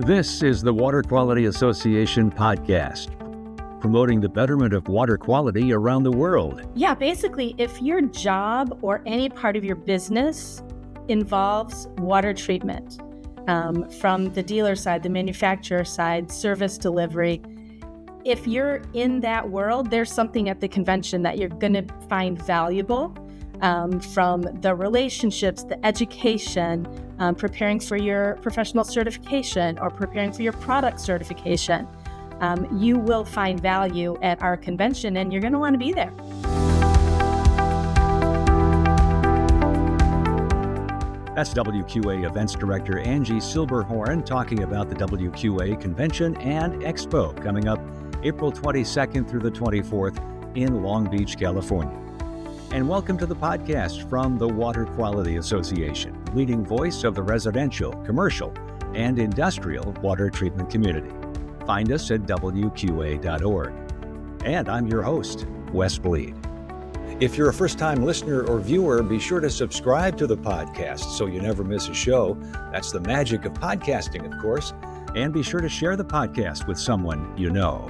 This is the Water Quality Association podcast, promoting the betterment of water quality around the world. Yeah, basically, if your job or any part of your business involves water treatment, from the dealer side, the manufacturer side, service delivery, if you're in that world, there's something at the convention that you're going to find valuable, from the relationships, the education, preparing for your professional certification or preparing for your product certification. You will find value at our convention, and you're going to want to be there. That's WQA Events Director Angie Silberhorn talking about the WQA Convention and Expo coming up April 22nd through the 24th in Long Beach, California. And welcome to the podcast from the Water Quality Association, leading voice of the residential, commercial, and industrial water treatment community. Find us at WQA.org. And I'm your host, Wes Bleed. If you're a first-time listener or viewer, be sure to subscribe to the podcast so you never miss a show. That's the magic of podcasting, of course. And be sure to share the podcast with someone you know.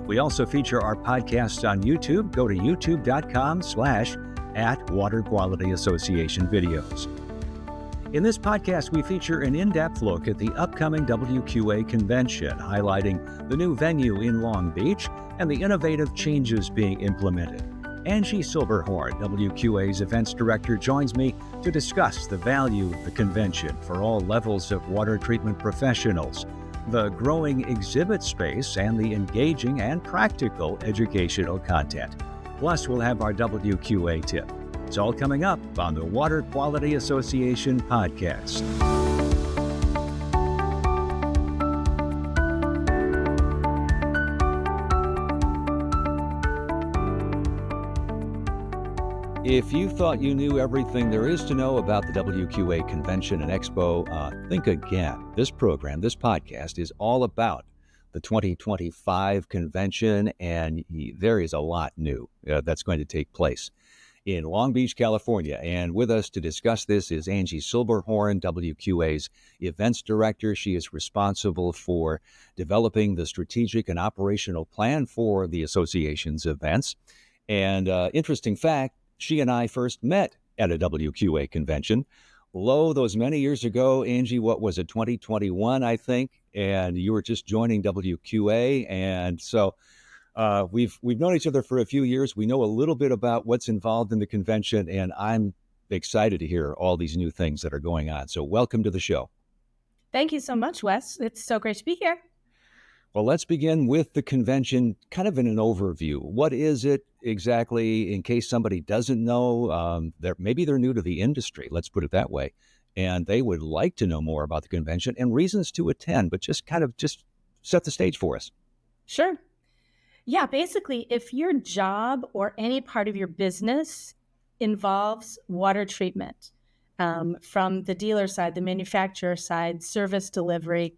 We also feature our podcasts on YouTube. Go to youtube.com/@Water Quality Association videos. In this podcast, we feature an in-depth look at the upcoming WQA convention, highlighting the new venue in Long Beach and the innovative changes being implemented. Angie Silberhorn, WQA's events director, joins me to discuss the value of the convention for all levels of water treatment professionals, the growing exhibit space, and the engaging and practical educational content. Plus, we'll have our WQA tip. It's all coming up on the Water Quality Association podcast. If you thought you knew everything there is to know about the WQA Convention and Expo, think again. This program, this podcast, is all about the 2025 convention, and there is a lot new that's going to take place in Long Beach, California. And with us to discuss this is Angie Silberhorn, WQA's events director. She is responsible for developing the strategic and operational plan for the association's events. And interesting fact, she and I first met at a WQA convention. Those many years ago, Angie, what was it, 2021, I think? And you were just joining WQA. And so we've known each other for a few years. We know a little bit about what's involved in the convention, and I'm excited to hear all these new things that are going on. So welcome to the show. Thank you so much, Wes. It's so great to be here. Well, let's begin with the convention, kind of in an overview. What is it exactly, in case somebody doesn't know? Maybe they're new to the industry, let's put it that way, and they would like to know more about the convention and reasons to attend, but just set the stage for us. Sure. Yeah, basically, if your job or any part of your business involves water treatment, from the dealer side, the manufacturer side, service delivery,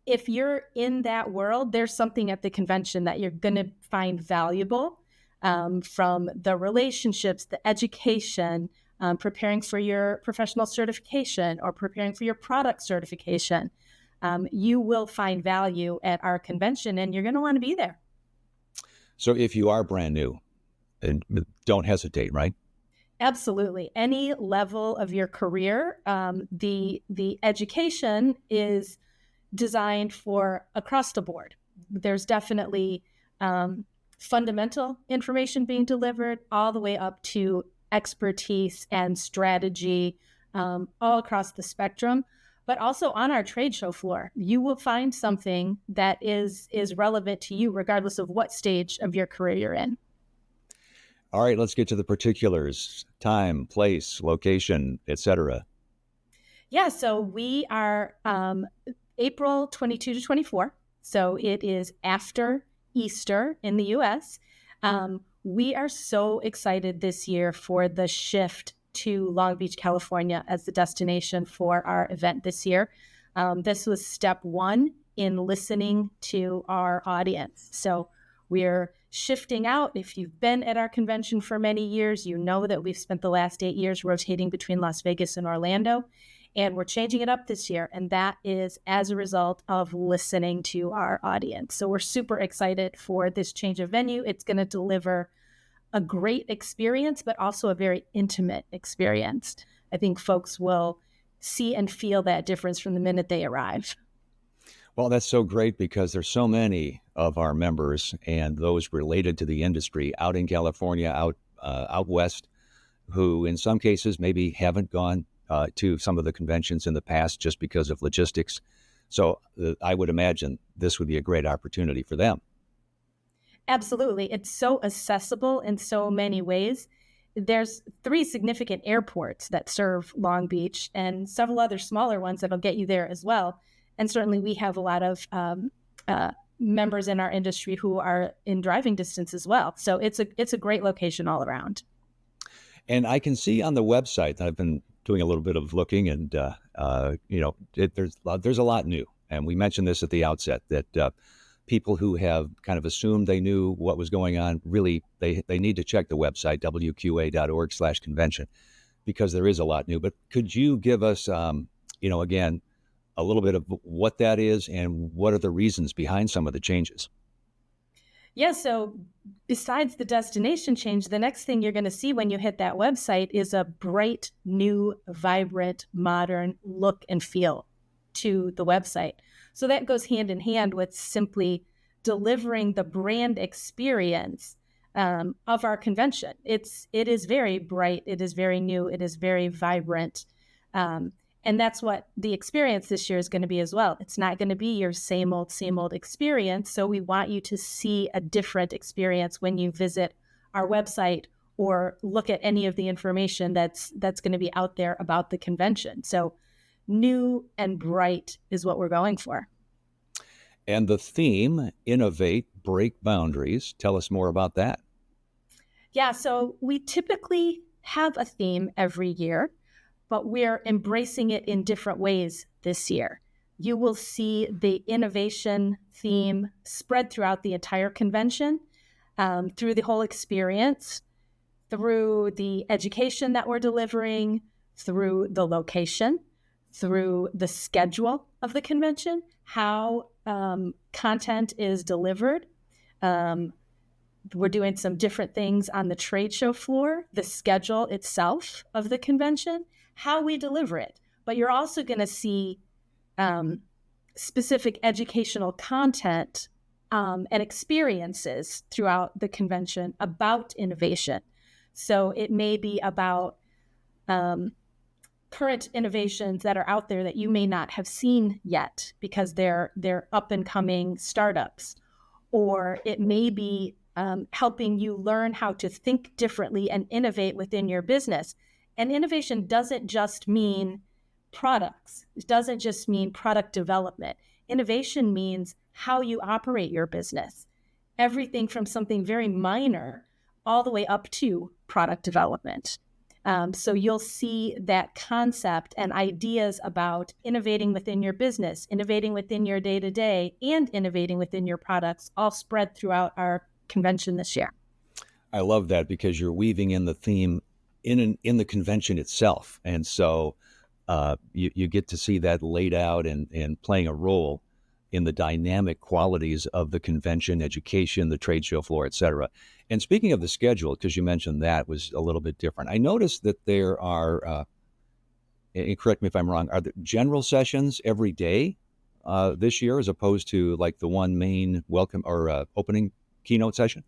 if you're in that world, there's something at the convention that you're going to find valuable, from the relationships, the education, preparing for your professional certification or preparing for your product certification. You will find value at our convention, and you're going to want to be there. So if you are brand new, and don't hesitate, right? Absolutely. Any level of your career, the education is designed for across the board. There's definitely fundamental information being delivered all the way up to expertise and strategy, all across the spectrum. But also on our trade show floor, you will find something that is relevant to you regardless of what stage of your career you're in. All right, let's get to the particulars: time, place, location, etc. Yeah, so we are April 22 to 24. So it is after Easter in the U.S. We are so excited this year for the shift to Long Beach, California as the destination for our event this year. This was step one in listening to our audience. So we're shifting out. If you've been at our convention for many years, you know that we've spent the last 8 years rotating between Las Vegas and Orlando. And we're changing it up this year. And that is as a result of listening to our audience. So we're super excited for this change of venue. It's going to deliver a great experience, but also a very intimate experience. I think folks will see and feel that difference from the minute they arrive. Well, that's so great because there's so many of our members and those related to the industry out in California, out west, who in some cases maybe haven't gone to some of the conventions in the past just because of logistics. So I would imagine this would be a great opportunity for them. Absolutely. It's so accessible in so many ways. There's 3 significant airports that serve Long Beach and several other smaller ones that'll get you there as well. And certainly we have a lot of members in our industry who are in driving distance as well. So it's a great location all around. And I can see on the website, I've been doing a little bit of looking, and there's a lot new. And we mentioned this at the outset that people who have kind of assumed they knew what was going on, really, they need to check the website, wqa.org/convention, because there is a lot new. But could you give us, again, a little bit of what that is and what are the reasons behind some of the changes? Yeah, so besides the destination change, the next thing you're going to see when you hit that website is a bright, new, vibrant, modern look and feel to the website. So that goes hand in hand with simply delivering the brand experience of our convention. It is very bright, it is very new, it is very vibrant. And that's what the experience this year is going to be as well. It's not going to be your same old experience. So we want you to see a different experience when you visit our website or look at any of the information that's going to be out there about the convention. So new and bright is what we're going for. And the theme, Innovate, Break Boundaries. Tell us more about that. Yeah, so we typically have a theme every year, but we're embracing it in different ways this year. You will see the innovation theme spread throughout the entire convention, through the whole experience, through the education that we're delivering, through the location, through the schedule of the convention, how content is delivered. We're doing some different things on the trade show floor, the schedule itself of the convention, how we deliver it. But you're also going to see specific educational content and experiences throughout the convention about innovation. So it may be about current innovations that are out there that you may not have seen yet because they're up and coming startups, or it may be helping you learn how to think differently and innovate within your business. And innovation doesn't just mean products. It doesn't just mean product development. Innovation means how you operate your business. Everything from something very minor all the way up to product development. So you'll see that concept and ideas about innovating within your business, innovating within your day-to-day, and innovating within your products all spread throughout our convention this year. I love that because you're weaving in the theme in the convention itself. And so you get to see that laid out and playing a role in the dynamic qualities of the convention, education, the trade show floor, et cetera. And speaking of the schedule, because you mentioned that was a little bit different, I noticed that there are, and correct me if I'm wrong, are there general sessions every day this year as opposed to like the one main welcome or opening keynote session?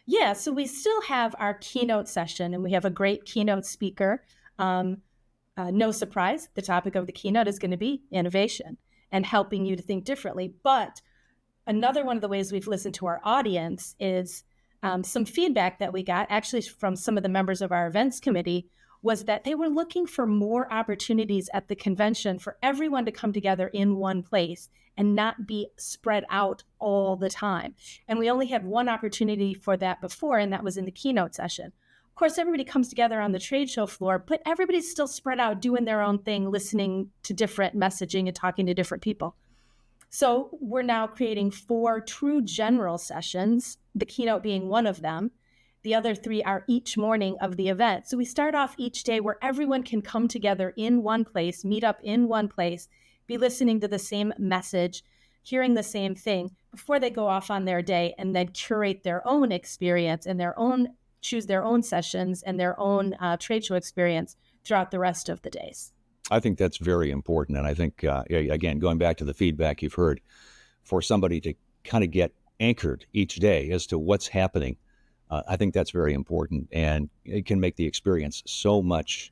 Yeah, so we still have our keynote session, and we have a great keynote speaker. No surprise, the topic of the keynote is going to be innovation and helping you to think differently. But another one of the ways we've listened to our audience is some feedback that we got actually from some of the members of our events committee was that they were looking for more opportunities at the convention for everyone to come together in one place and not be spread out all the time. And we only had one opportunity for that before, and that was in the keynote session. Of course, everybody comes together on the trade show floor, but everybody's still spread out doing their own thing, listening to different messaging and talking to different people. So we're now creating 4 true general sessions, the keynote being one of them. The other 3 are each morning of the event. So we start off each day where everyone can come together in one place, meet up in one place, be listening to the same message, hearing the same thing before they go off on their day, and then curate their own experience and choose their own sessions and their own trade show experience throughout the rest of the days. I think that's very important. And I think, again, going back to the feedback you've heard, for somebody to kind of get anchored each day as to what's happening, I think that's very important. And it can make the experience so much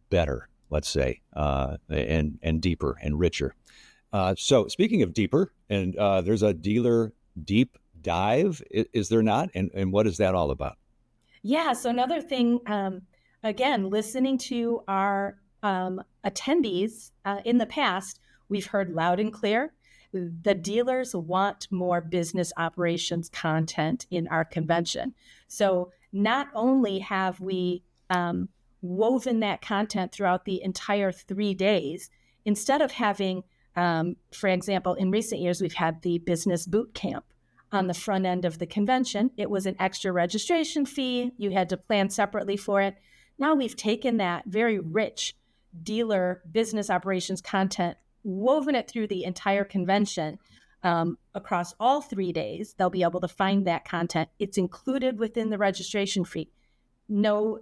better, let's say, and deeper and richer. So speaking of deeper, and there's a dealer deep dive, is there not? And what is that all about? Yeah. So another thing, again, listening to our attendees in the past, we've heard loud and clear. The dealers want more business operations content in our convention. So not only have we woven that content throughout the entire 3 days, instead of having, for example, in recent years, we've had the business boot camp on the front end of the convention. It was an extra registration fee. You had to plan separately for it. Now we've taken that very rich dealer business operations content, woven it through the entire convention across all 3 days. They'll be able to find that content. It's included within the registration fee. No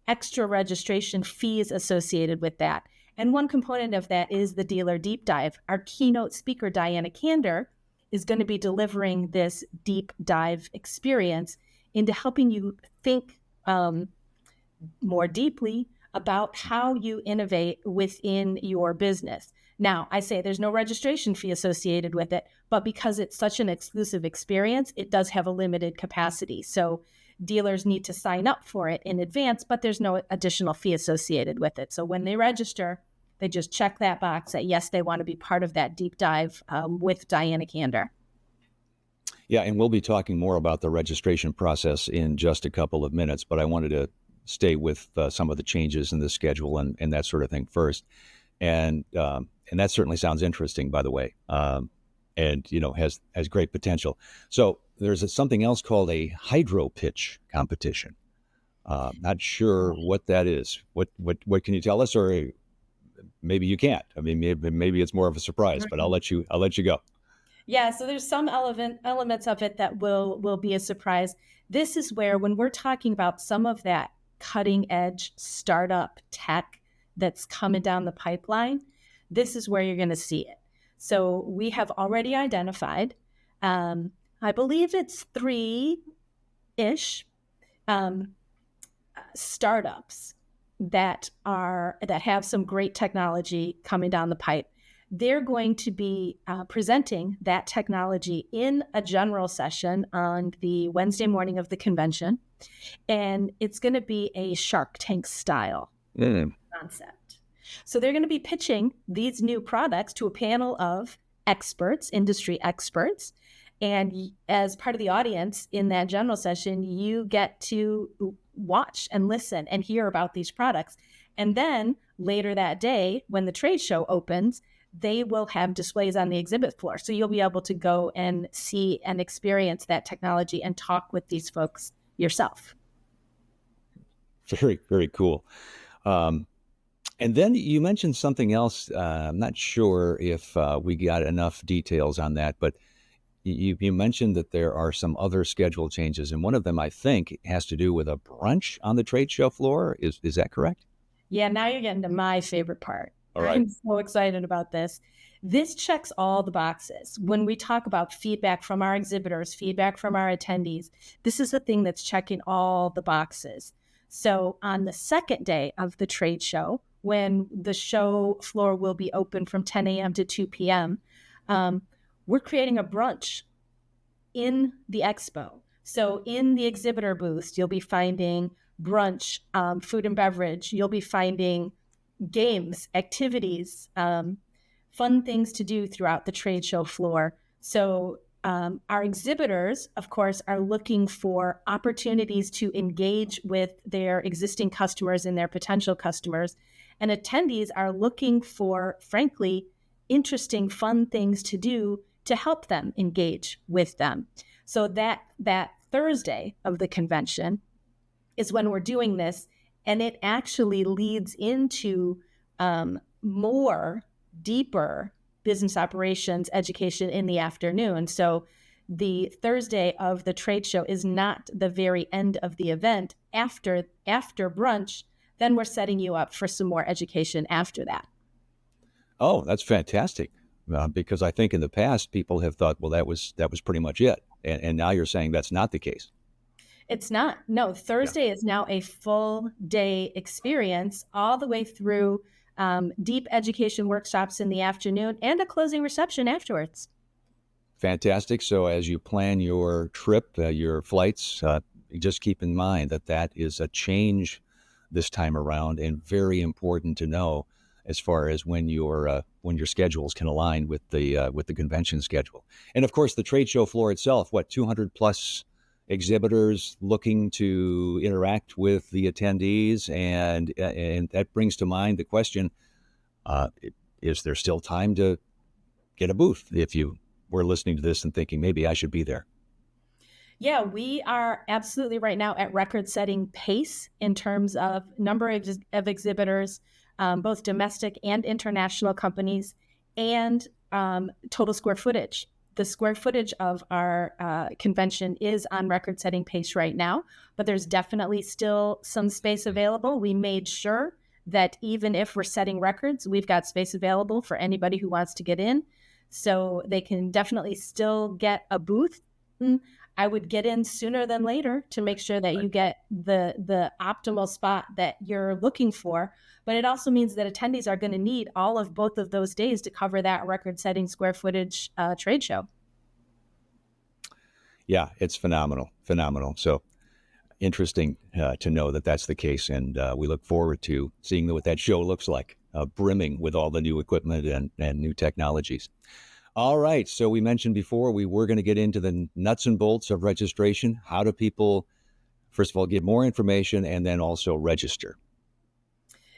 extra registration fees associated with that. And one component of that is the dealer deep dive. Our keynote speaker, Diana Kander, is going to be delivering this deep dive experience into helping you think more deeply about how you innovate within your business. Now, I say there's no registration fee associated with it, but because it's such an exclusive experience, it does have a limited capacity. So dealers need to sign up for it in advance, but there's no additional fee associated with it. So when they register, they just check that box that, yes, they want to be part of that deep dive with Diana Kander. Yeah, and we'll be talking more about the registration process in just a couple of minutes, but I wanted to stay with some of the changes in the schedule and that sort of thing first. And that certainly sounds interesting, by the way, and has great potential. So there's something else called a hydro pitch competition. Not sure what that is. What can you tell us, or maybe you can't? I mean, maybe it's more of a surprise, but I'll let you go. Yeah, so there's some elements of it that will be a surprise. This is where, when we're talking about some of that cutting edge startup tech that's coming down the pipeline, this is where you're going to see it. So we have already identified, I believe it's 3-ish startups that have some great technology coming down the pipe. They're going to be presenting that technology in a general session on the Wednesday morning of the convention. And it's going to be a Shark Tank style concept. So they're going to be pitching these new products to a panel of experts, industry experts. And as part of the audience in that general session, you get to watch and listen and hear about these products. And then later that day, when the trade show opens, they will have displays on the exhibit floor. So you'll be able to go and see and experience that technology and talk with these folks yourself. Very, very cool. And then you mentioned something else. I'm not sure if we got enough details on that, but you mentioned that there are some other schedule changes, and one of them, I think, has to do with a brunch on the trade show floor. Is that correct? Yeah, now you're getting to my favorite part. All right. I'm so excited about this. This checks all the boxes. When we talk about feedback from our exhibitors, feedback from our attendees, this is the thing that's checking all the boxes. So on the second day of the trade show, when the show floor will be open from 10 a.m. to 2 p.m., we're creating a brunch in the expo. So in the exhibitor booth, you'll be finding brunch, food and beverage. You'll be finding games, activities, fun things to do throughout the trade show floor. So our exhibitors, of course, are looking for opportunities to engage with their existing customers and their potential customers. And attendees are looking for, frankly, interesting, fun things to do to help them engage with them. So that Thursday of the convention is when we're doing this, and it actually leads into more deeper business operations education in the afternoon. So the Thursday of the trade show is not the very end of the event. After brunch, then we're setting you up for some more education after that. Oh, that's fantastic. Because I think in the past people have thought, well, that was pretty much it, and now you're saying that's not the case. It's not. No, Thursday is now a full day experience all the way through deep education workshops in the afternoon and a closing reception afterwards. Fantastic. So as you plan your trip, your flights, just keep in mind that is a change this time around, and very important to know as far as when your schedules can align with the convention schedule. And of course, the trade show floor itself, 200 plus exhibitors looking to interact with the attendees, and that brings to mind the question: is there still time to get a booth if you were listening to this and thinking maybe I should be there? Yeah, we are absolutely right now at record-setting pace in terms of number of exhibitors, both domestic and international companies, and total square footage. The square footage of our convention is on record-setting pace right now, but there's definitely still some space available. We made sure that even if we're setting records, we've got space available for anybody who wants to get in. So they can definitely still get a booth. I would get in sooner than later to make sure that you get the optimal spot that you're looking for. But it also means that attendees are going to need all of both of those days to cover that record-setting square footage trade show. Yeah, it's phenomenal. So interesting to know that that's the case, and we look forward to seeing what that show looks like, brimming with all the new equipment and new technologies. All right, so we mentioned before we were going to get into the nuts and bolts of registration. How do people, first of all, get more information and then also register?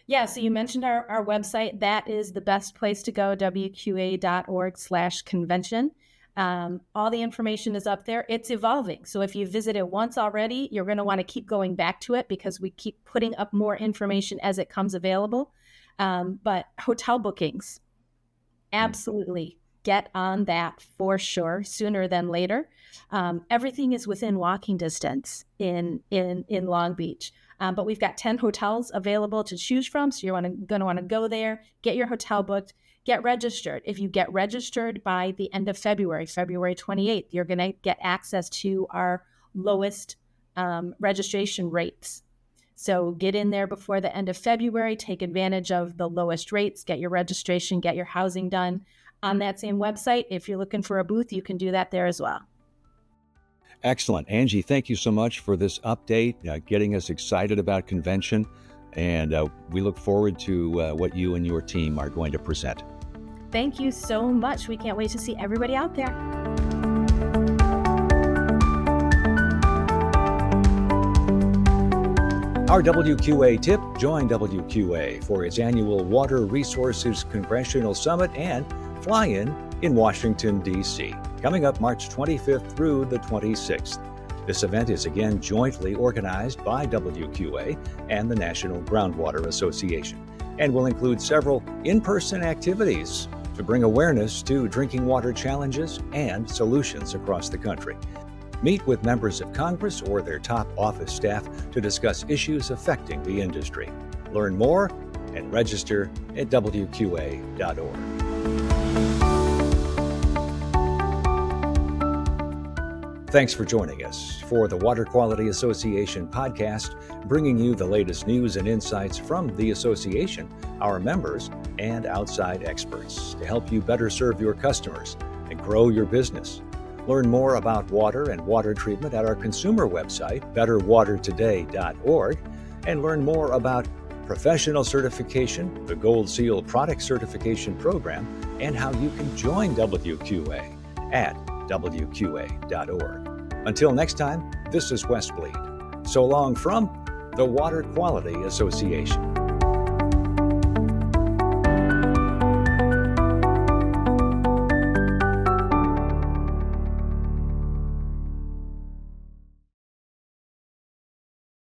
Yeah, so you mentioned our website. That is the best place to go, wqa.org/convention. All the information is up there. It's evolving. So if you visit it once already, you're going to want to keep going back to it because we keep putting up more information as it comes available. But hotel bookings, absolutely. Get on that for sure, sooner than later. Everything is within walking distance in Long Beach. But we've got 10 hotels available to choose from. So you're going to want to go there, get your hotel booked, get registered. If you get registered by the end of February 28th, you're going to get access to our lowest registration rates. So get in there before the end of February, take advantage of the lowest rates, get your registration, get your housing done on that same website. If you're looking for a booth, you can do that there as well. Excellent. Angie, thank you so much for this update, getting us excited about convention. And we look forward to what you and your team are going to present. Thank you so much. We can't wait to see everybody out there. Our WQA tip: join WQA for its annual Water Resources Congressional Summit and Fly-In in Washington, D.C., coming up March 25th through the 26th. This event is again jointly organized by WQA and the National Groundwater Association and will include several in-person activities to bring awareness to drinking water challenges and solutions across the country. Meet with members of Congress or their top office staff to discuss issues affecting the industry. Learn more and register at WQA.org. Thanks for joining us for the Water Quality Association podcast, bringing you the latest news and insights from the association, our members, and outside experts to help you better serve your customers and grow your business. Learn more about water and water treatment at our consumer website, betterwatertoday.org, and learn more about professional certification, the Gold Seal Product Certification Program, and how you can join WQA at WQA.org. Until next time, this is Wes Bleed. So long from the Water Quality Association.